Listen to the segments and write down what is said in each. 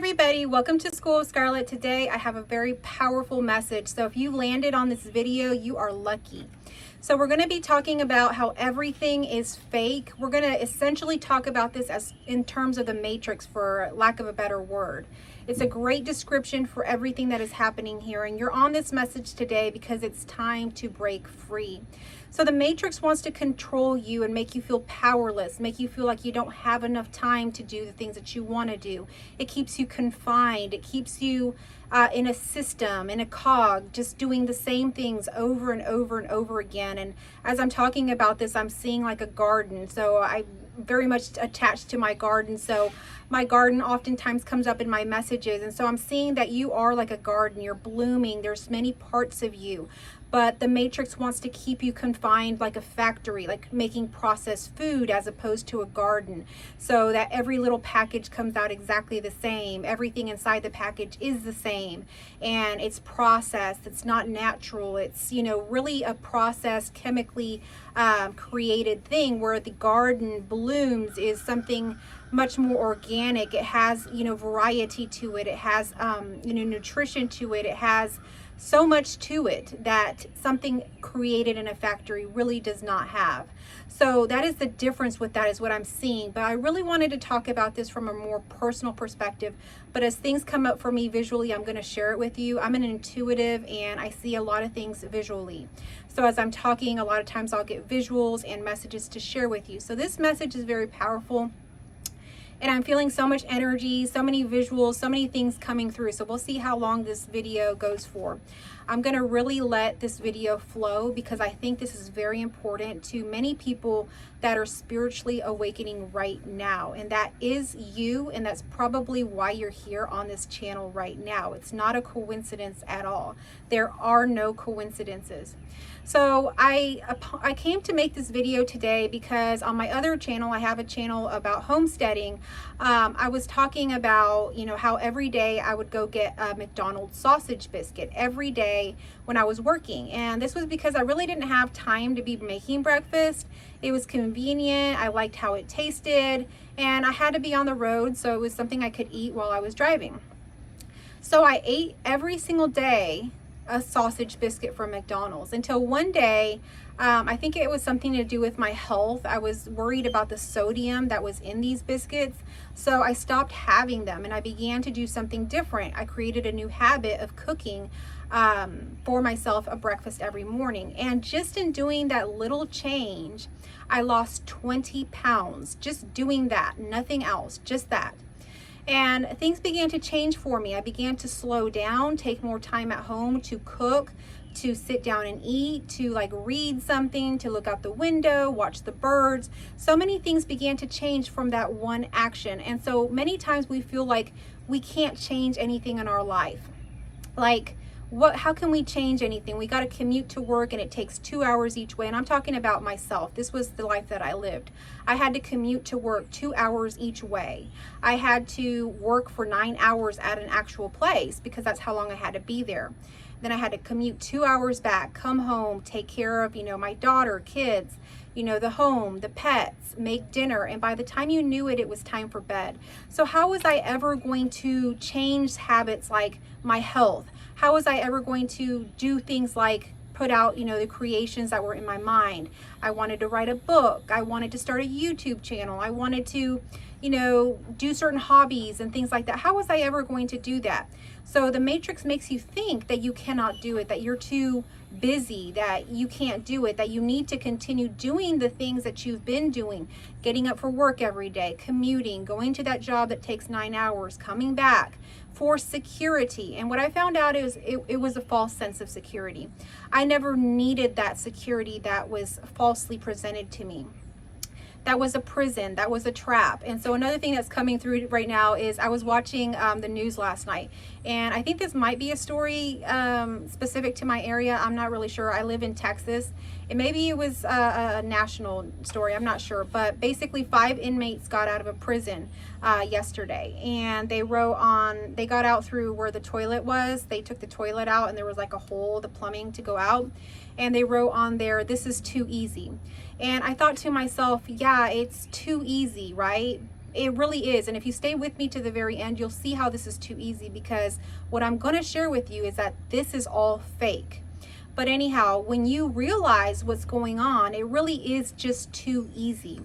everybody, welcome to School of Scarlet. Today I have a very powerful message. So if you landed on this video, you are lucky. So we're going to be talking about how everything is fake. We're going to essentially talk about this as in terms of the matrix, for lack of a better word. It's a great description for everything that is happening here, and you're on this message today because it's time to break free. So the matrix wants to control you and make you feel powerless, make you feel like you don't have enough time to do the things that you want to do. It keeps you confined. It keeps you in a system, in a cog, just doing the same things over and over and over again. And as I'm talking about this, I'm seeing like a garden. So I very much attached to my garden. So my garden oftentimes comes up in my messages. And so I'm seeing that you are like a garden. You're blooming. There's many parts of you. But the matrix wants to keep you confined like a factory, like making processed food as opposed to a garden, so that every little package comes out exactly the same. Everything inside the package is the same, and it's processed. It's not natural. It's, really a processed, chemically created thing, where the garden blooms is something much more organic. It has, variety to it. It has, nutrition to it. It has so much to it that something created in a factory really does not have. So that is the difference with that, is what I'm seeing. But I really wanted to talk about this from a more personal perspective. But as things come up for me visually, I'm going to share it with you. I'm an intuitive and I see a lot of things visually. So as I'm talking, a lot of times I'll get visuals and messages to share with you. So this message is very powerful. And I'm feeling so much energy, so many visuals, so many things coming through. So we'll see how long this video goes for. I'm going to really let this video flow because I think this is very important to many people that are spiritually awakening right now. And that is you, and that's probably why you're here on this channel right now. It's not a coincidence at all. There are no coincidences. So I came to make this video today because on my other channel, I have a channel about homesteading. I was talking about, how every day I would go get a McDonald's sausage biscuit every day when I was working. And this was because I really didn't have time to be making breakfast. It was convenient. I liked how it tasted, and I had to be on the road, so it was something I could eat while I was driving. So I ate every single day a sausage biscuit from McDonald's until one day, I think it was something to do with my health. I was worried about the sodium that was in these biscuits. So I stopped having them and I began to do something different. I created a new habit of cooking for myself a breakfast every morning. And just in doing that little change, I lost 20 pounds just doing that, nothing else, just that. And things began to change for me. I began to slow down, take more time at home to cook, to sit down and eat, to read something, to look out the window, watch the birds. So many things began to change from that one action. And so many times we feel like we can't change anything in our life. How can we change anything? We got to commute to work and it takes 2 hours each way. And I'm talking about myself. This was the life that I lived. I had to commute to work 2 hours each way. I had to work for 9 hours at an actual place because that's how long I had to be there. Then I had to commute 2 hours back, come home, take care of, my daughter, kids, the home, the pets, make dinner. And by the time you knew it, it was time for bed. So how was I ever going to change habits like my health? How was I ever going to do things like put out, the creations that were in my mind? I wanted to write a book. I wanted to start a YouTube channel. I wanted to, do certain hobbies and things like that. How was I ever going to do that? So the matrix makes you think that you cannot do it, that you're too busy, that you can't do it, that you need to continue doing the things that you've been doing, getting up for work every day, commuting, going to that job that takes 9 hours, coming back for security. And what I found out is it was a false sense of security. I never needed that security that was falsely presented to me. That was a prison. That was a trap. And so another thing that's coming through right now is I was watching the news last night. And I think this might be a story specific to my area. I'm not really sure. I live in Texas. And maybe it was a national story. I'm not sure. But basically 5 inmates got out of a prison yesterday. And they got out through where the toilet was. They took the toilet out and there was like a hole, the plumbing to go out. And they wrote on there, "This is too easy." And I thought to myself, yeah, it's too easy, right? It really is. And if you stay with me to the very end, you'll see how this is too easy, because what I'm going to share with you is that this is all fake. But anyhow, when you realize what's going on, it really is just too easy.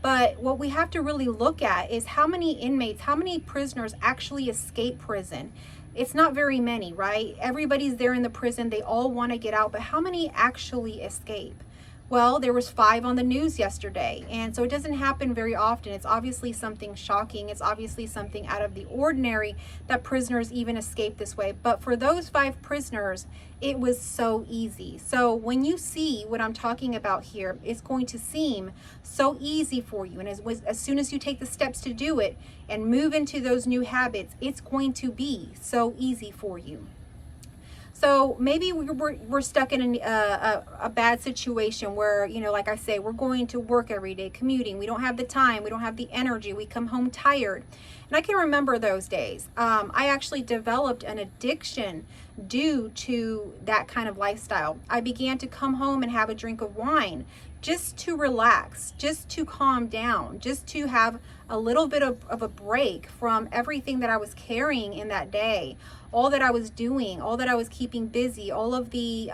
But what we have to really look at is how many inmates, how many prisoners actually escape prison. It's not very many, right? Everybody's there in the prison. They all want to get out, but how many actually escape? Well, there was 5 on the news yesterday, and so it doesn't happen very often. It's obviously something shocking. It's obviously something out of the ordinary that prisoners even escape this way. But for those 5 prisoners, it was so easy. So when you see what I'm talking about here, it's going to seem so easy for you. And as soon as you take the steps to do it and move into those new habits, it's going to be so easy for you. So maybe we're stuck in a bad situation where, you know, like I say, we're going to work every day, commuting. We don't have the time. We don't have the energy. We come home tired. And I can remember those days. I actually developed an addiction due to that kind of lifestyle. I began to come home and have a drink of wine just to relax, just to calm down, just to have a little bit of a break from everything that I was carrying in that day, all that I was doing, all that I was keeping busy, all of the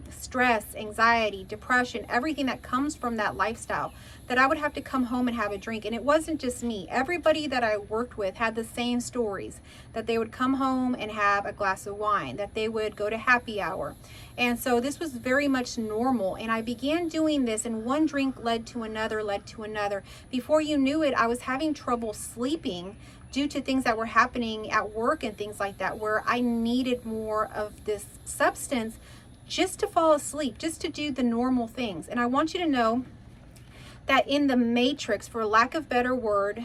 stress, anxiety, depression, everything that comes from that lifestyle, that I would have to come home and have a drink. And it wasn't just me. Everybody that I worked with had the same stories, that they would come home and have a glass of wine, that they would go to happy hour. And so this was very much normal. And I began doing this, and one drink led to another, led to another. Before you knew it, I was having trouble sleeping due to things that were happening at work and things like that, where I needed more of this substance just to fall asleep, just to do the normal things. And I want you to know that in the matrix, for lack of better word,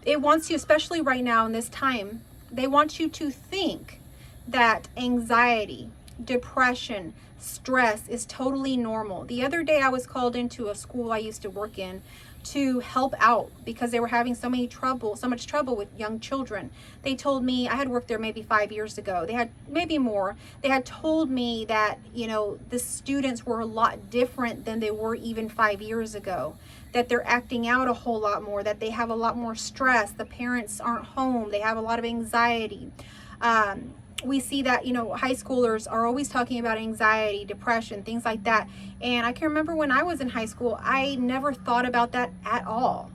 it wants you, especially right now in this time, they want you to think that anxiety, depression, stress is totally normal. The other day I was called into a school I used to work in to help out because they were having so much trouble with young children. They told me, I had worked there maybe 5 years ago. They had maybe more. They had told me that, you know, the students were a lot different than they were even 5 years ago, that they're acting out a whole lot more, that they have a lot more stress. The parents aren't home. They have a lot of anxiety. We see that, you know, high schoolers are always talking about anxiety, depression, things like that. And I can remember when I was in high school, I never thought about that at all,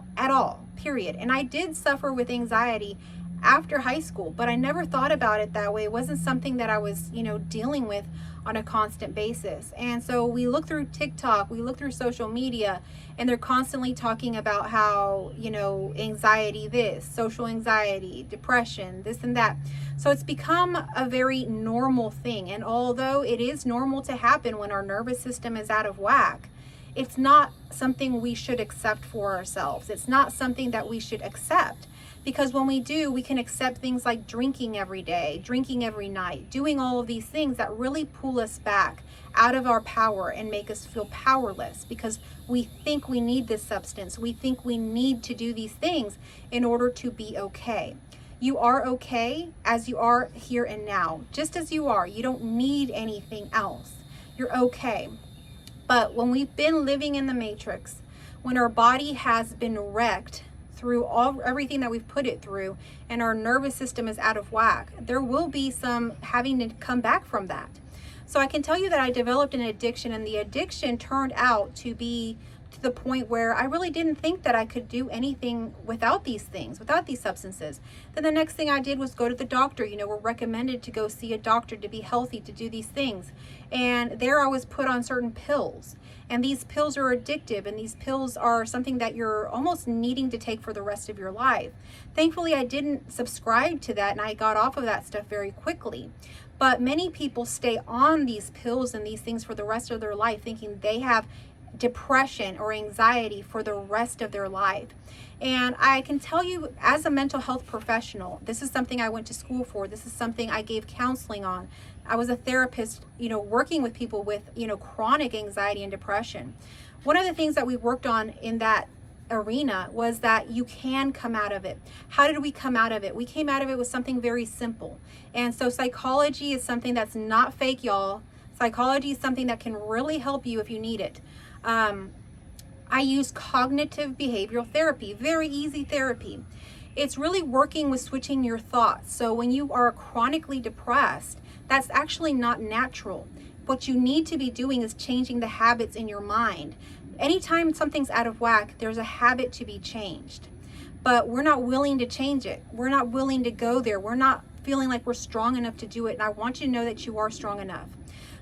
period. And I did suffer with anxiety after high school, but I never thought about it that way. It wasn't something that I was, you know, dealing with on a constant basis. And so we look through TikTok, we look through social media, and they're constantly talking about how, you know, anxiety this, social anxiety, depression, this and that. So it's become a very normal thing. And although it is normal to happen when our nervous system is out of whack, it's not something we should accept for ourselves. It's not something that we should accept. Because when we do, we can accept things like drinking every day, drinking every night, doing all of these things that really pull us back out of our power and make us feel powerless, because we think we need this substance. We think we need to do these things in order to be okay. You are okay as you are here and now, just as you are. You don't need anything else. You're okay. But when we've been living in the matrix, when our body has been wrecked through everything that we've put it through, and our nervous system is out of whack, there will be some having to come back from that. So I can tell you that I developed an addiction, and the addiction turned out to be to the point where I really didn't think that I could do anything without these things, without these substances. Then the next thing I did was go to the doctor. You know, we're recommended to go see a doctor to be healthy, to do these things. And there I was put on certain pills. And these pills are addictive, and these pills are something that you're almost needing to take for the rest of your life. Thankfully, I didn't subscribe to that, and I got off of that stuff very quickly. But many people stay on these pills and these things for the rest of their life, thinking they have depression or anxiety for the rest of their life. And I can tell you, as a mental health professional, this is something I went to school for. This is something I gave counseling on. I was a therapist, you know, working with people with, you know, chronic anxiety and depression. One of the things that we worked on in that arena was that you can come out of it. How did we come out of it? We came out of it with something very simple. And so psychology is something that's not fake, y'all. Psychology is something that can really help you if you need it. I use cognitive behavioral therapy, very easy therapy. It's really working with switching your thoughts. So when you are chronically depressed, that's actually not natural. What you need to be doing is changing the habits in your mind. Anytime something's out of whack, there's a habit to be changed. But we're not willing to change it. We're not willing to go there. We're not feeling like we're strong enough to do it. And I want you to know that you are strong enough.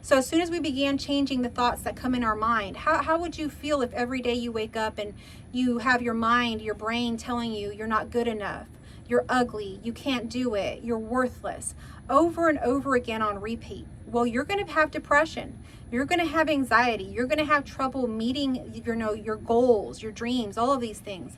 So as soon as we began changing the thoughts that come in our mind, how would you feel if every day you wake up and you have your mind, your brain telling you you're not good enough, you're ugly, you can't do it, you're worthless, over and over again on repeat? Well, you're going to have depression. You're going to have anxiety. You're going to have trouble meeting, your goals, your dreams, all of these things.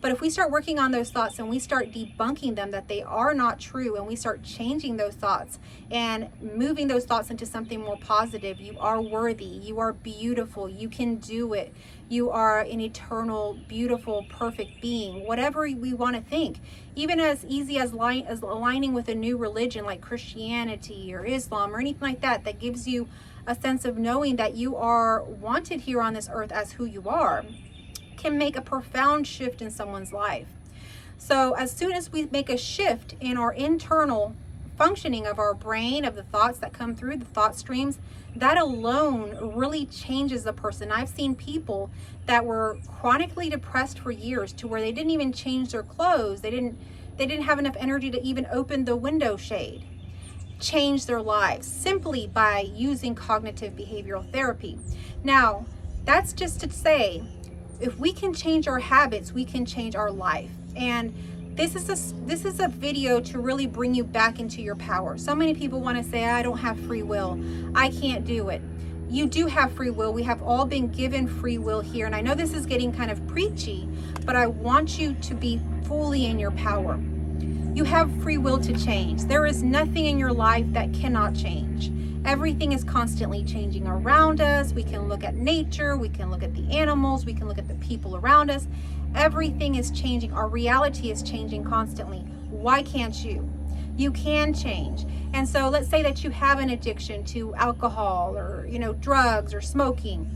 But if we start working on those thoughts and we start debunking them, that they are not true, and we start changing those thoughts and moving those thoughts into something more positive, you are worthy, you are beautiful, you can do it, you are an eternal, beautiful, perfect being, whatever we want to think. Even as easy as aligning with a new religion like Christianity or Islam or anything like that, that gives you a sense of knowing that you are wanted here on this earth as who you are, can make a profound shift in someone's life. So as soon as we make a shift in our internal functioning of our brain, of the thoughts that come through, the thought streams, that alone really changes a person. I've seen people that were chronically depressed for years to where they didn't even change their clothes. They didn't have enough energy to even open the window shade. Change their lives simply by using cognitive behavioral therapy. Now, that's just to say, if we can change our habits, we can change our life. And this is a video to really bring you back into your power. So many people want to say, I don't have free will, I can't do it. You do have free will. We have all been given free will here. And I know this is getting kind of preachy, but I want you to be fully in your power. You have free will to change. There is nothing in your life that cannot change. Everything is constantly changing around us. We can look at nature, we can look at the animals, we can look at the people around us. Everything is changing. Our reality is changing constantly. Why can't you? You can change. And so let's say that you have an addiction to alcohol or, drugs or smoking.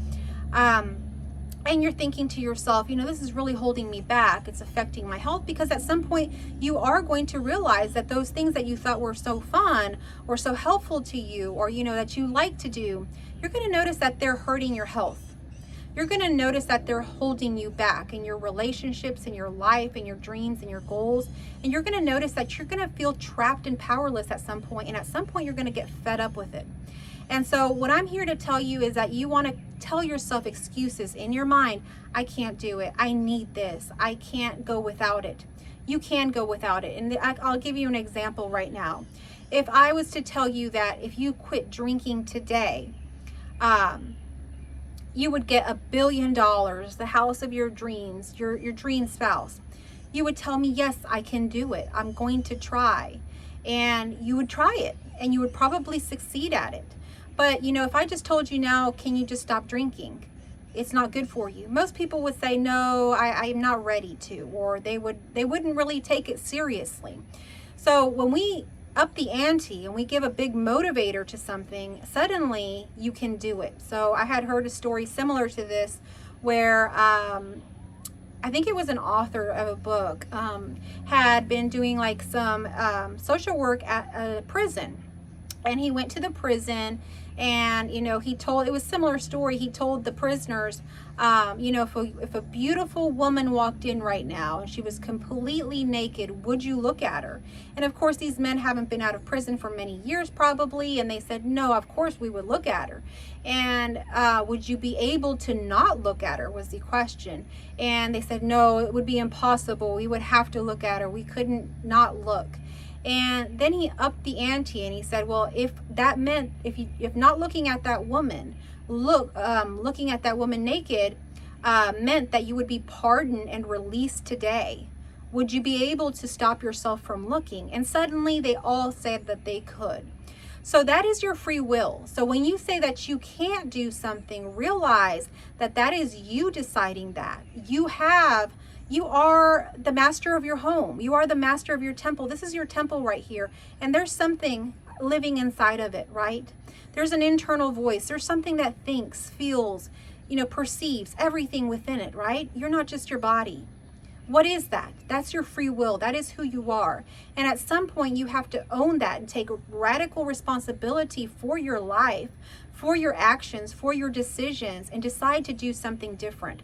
And you're thinking to yourself, this is really holding me back. It's affecting my health, because at some point you are going to realize that those things that you thought were so fun or so helpful to you, or, that you like to do, you're going to notice that they're hurting your health. You're going to notice that they're holding you back in your relationships, in your life, in your dreams, and your goals. And you're going to notice that you're going to feel trapped and powerless at some point. And at some point you're going to get fed up with it. And so what I'm here to tell you is that you want to tell yourself excuses in your mind. I can't do it. I need this. I can't go without it. You can go without it. And I'll give you an example right now. If I was to tell you that if you quit drinking today, you would get $1 billion, the house of your dreams, your dream spouse. You would tell me, yes, I can do it. I'm going to try. And you would try it, and you would probably succeed at it. But, if I just told you now, can you just stop drinking? It's not good for you. Most people would say, no, I'm not ready to, or they wouldn't really take it seriously. So when we up the ante and we give a big motivator to something, suddenly you can do it. So I had heard a story similar to this where I think it was an author of a book had been doing like some social work at a prison. And he went to the prison, and he told, it was a similar story. He told the prisoners, if a beautiful woman walked in right now and she was completely naked, would you look at her? And of course these men haven't been out of prison for many years probably, and they said, no, of course we would look at her. And would you be able to not look at her, was the question. And they said, no, it would be impossible. We would have to look at her. We couldn't not look. And then he upped the ante and he said, well, if that meant, if not looking at that woman, looking at that woman naked meant that you would be pardoned and released today, would you be able to stop yourself from looking? And suddenly they all said that they could. So that is your free will. So when you say that you can't do something, realize that that is you deciding that. You are the master of your home. You are the master of your temple. This is your temple right here. And there's something living inside of it, right? There's an internal voice. There's something that thinks, feels, perceives everything within it, right? You're not just your body. What is that? That's your free will. That is who you are. And at some point you have to own that and take radical responsibility for your life, for your actions, for your decisions, and decide to do something different.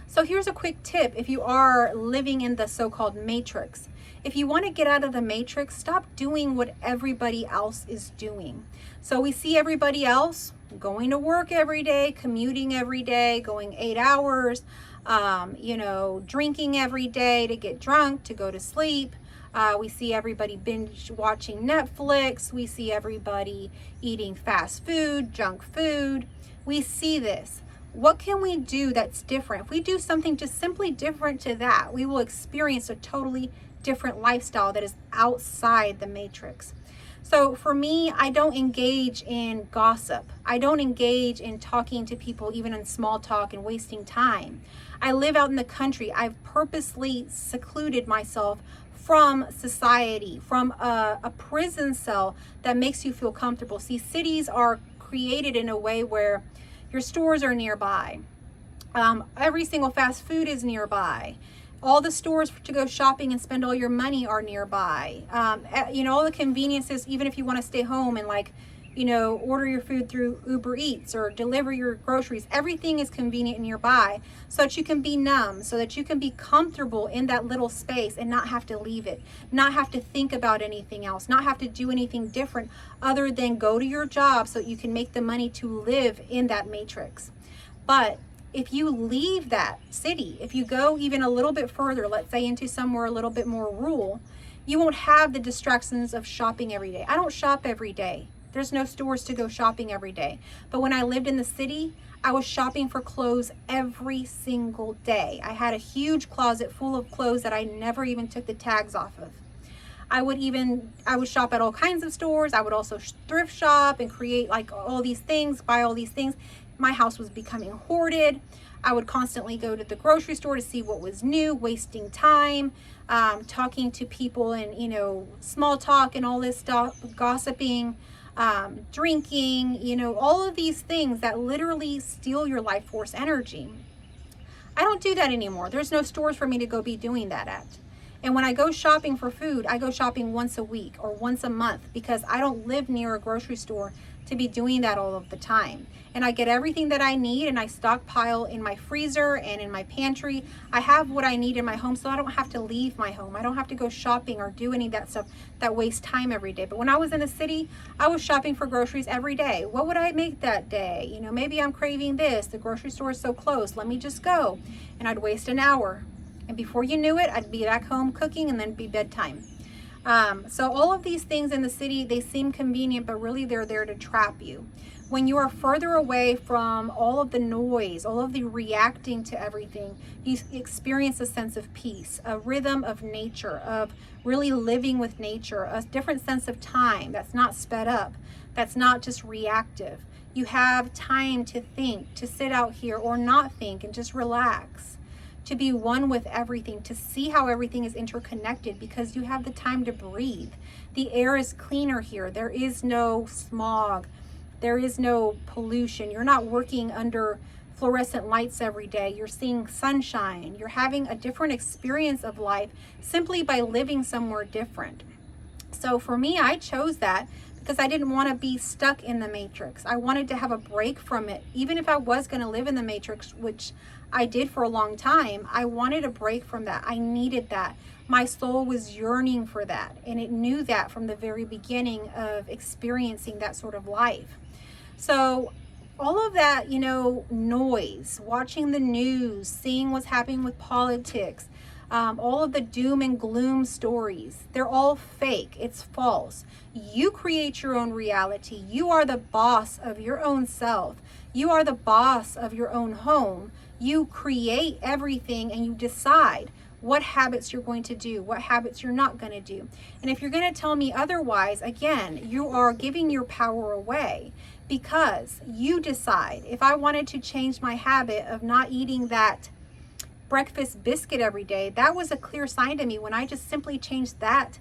So here's a quick tip if you are living in the so-called matrix. If you want to get out of the matrix, stop doing what everybody else is doing. So we see everybody else going to work every day, commuting every day, going 8 hours, drinking every day to get drunk, to go to sleep. We see everybody binge watching Netflix. We see everybody eating fast food, junk food. We see this. What can we do that's different? If we do something just simply different to that, we will experience a totally different lifestyle that is outside the matrix. So for me, I don't engage in gossip. I don't engage in talking to people, even in small talk, and wasting time. I live out in the country. I've purposely secluded myself from society, from a prison cell that makes you feel comfortable. See, cities are created in a way where your stores are nearby. Every single fast food is nearby. All the stores to go shopping and spend all your money are nearby. All the conveniences, even if you want to stay home and order your food through Uber Eats or deliver your groceries, everything is convenient nearby so that you can be numb, so that you can be comfortable in that little space and not have to leave it, not have to think about anything else, not have to do anything different other than go to your job so that you can make the money to live in that matrix. But if you leave that city, if you go even a little bit further, let's say into somewhere a little bit more rural, you won't have the distractions of shopping every day. I don't shop every day. There's no stores to go shopping every day. But when I lived in the city, I was shopping for clothes every single day. I had a huge closet full of clothes that I never even took the tags off of. I would shop at all kinds of stores. I would also thrift shop and create all these things, buy all these things. My house was becoming hoarded. I would constantly go to the grocery store to see what was new, wasting time, talking to people and, small talk and all this stuff, gossiping, drinking, all of these things that literally steal your life force energy. I don't do that anymore. There's no stores for me to go be doing that at. And when I go shopping for food, I go shopping once a week or once a month because I don't live near a grocery store to be doing that all of the time. And I get everything that I need and I stockpile in my freezer and in my pantry. I have what I need in my home so I don't have to leave my home. I don't have to go shopping or do any of that stuff that wastes time every day. But when I was in the city, I was shopping for groceries every day. What would I make that day? Maybe I'm craving this. The grocery store is so close. Let me just go. And I'd waste an hour. And before you knew it, I'd be back home cooking and then it'd be bedtime. So all of these things in the city, they seem convenient, but really they're there to trap you. When you are further away from all of the noise, all of the reacting to everything, you experience a sense of peace, a rhythm of nature, of really living with nature, a different sense of time that's not sped up, that's not just reactive. You have time to think, to sit out here or not think and just relax, to be one with everything, to see how everything is interconnected because you have the time to breathe. The air is cleaner here. There is no smog. There is no pollution. You're not working under fluorescent lights every day. You're seeing sunshine. You're having a different experience of life simply by living somewhere different. So for me, I chose that because I didn't want to be stuck in the matrix. I wanted to have a break from it. Even if I was going to live in the matrix, which I did for a long time, I wanted a break from that. I needed that. My soul was yearning for that. And it knew that from the very beginning of experiencing that sort of life. So all of that, noise, watching the news, seeing what's happening with politics, all of the doom and gloom stories, they're all fake. It's false. You create your own reality. You are the boss of your own self. You are the boss of your own home. You create everything and you decide what habits you're going to do, what habits you're not going to do. And if you're going to tell me otherwise, again, you are giving your power away because you decide. If I wanted to change my habit of not eating that breakfast biscuit every day, that was a clear sign to me when I just simply changed that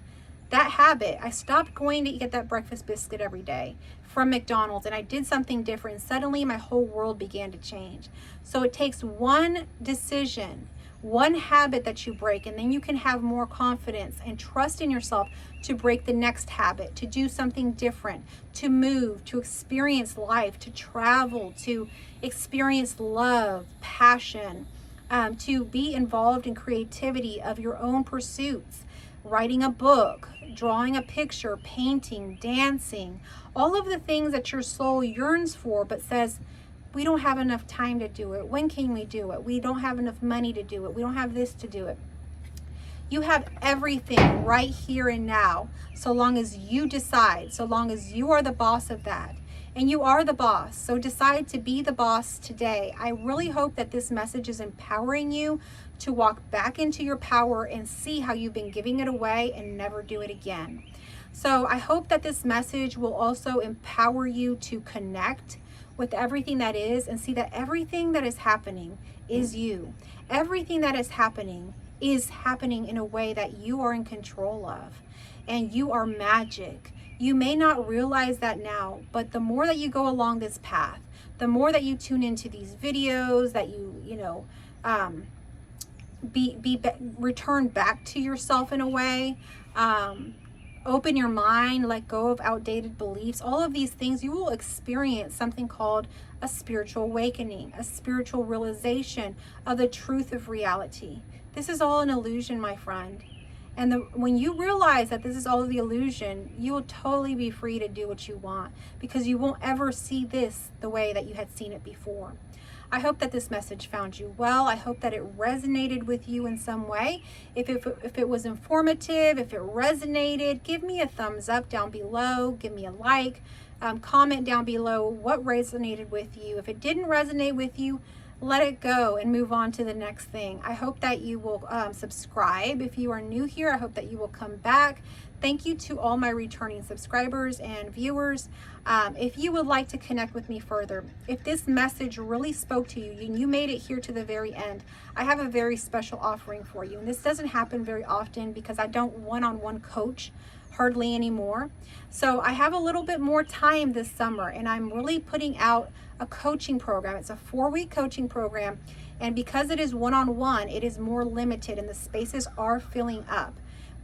habit habit. I stopped going to get that breakfast biscuit every day from McDonald's, and I did something different. Suddenly my whole world began to change. So it takes one decision, one habit that you break, and then you can have more confidence and trust in yourself to break the next habit, to do something different, to move, to experience life, to travel, to experience love, passion, to be involved in creativity of your own pursuits, writing a book, drawing a picture, painting, dancing, all of the things that your soul yearns for but says, we don't have enough time to do it. When can we do it? We don't have enough money to do it. We don't have this to do it. You have everything right here and now, so long as you decide, so long as you are the boss of that. And you are the boss, so decide to be the boss today. I really hope that this message is empowering you to walk back into your power and see how you've been giving it away and never do it again. So I hope that this message will also empower you to connect with everything that is and see that everything that is happening is you. Everything that is happening in a way that you are in control of, and you are magic. You may not realize that now, but the more that you go along this path, the more that you tune into these videos, that return back to yourself in a way, open your mind, let go of outdated beliefs, all of these things, you will experience something called a spiritual awakening, a spiritual realization of the truth of reality. This is all an illusion, my friend. And when you realize that this is all the illusion, you will totally be free to do what you want, because you won't ever see this the way that you had seen it before. I hope that this message found you well. I hope that it resonated with you in some way. If it was informative, if it resonated, give me a thumbs up down below. Give me a like. Comment down below what resonated with you. If it didn't resonate with you, let it go and move on to the next thing. I hope that you will subscribe. If you are new here, I hope that you will come back. Thank you to all my returning subscribers and viewers. If you would like to connect with me further, if this message really spoke to you and you made it here to the very end, I have a very special offering for you. And this doesn't happen very often because I don't one-on-one coach hardly anymore. So I have a little bit more time this summer, and I'm really putting out a coaching program. It's a 4-week coaching program, and because it is one-on-one, it is more limited and the spaces are filling up.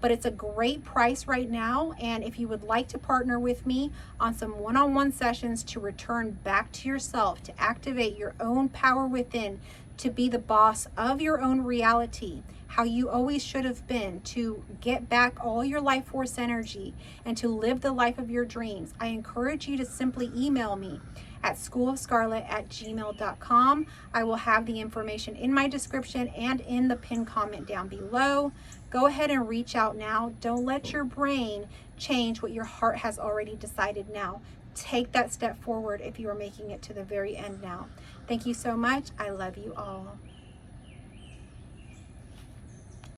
But it's a great price right now, and if you would like to partner with me on some one-on-one sessions to return back to yourself, to activate your own power within, to be the boss of your own reality, how you always should have been, to get back all your life force energy and to live the life of your dreams, I encourage you to simply email me at schoolofscarlet@gmail.com. I will have the information in my description and in the pinned comment down below. Go ahead and reach out now. Don't let your brain change what your heart has already decided now. Take that step forward if you are making it to the very end now. Thank you so much. I love you all.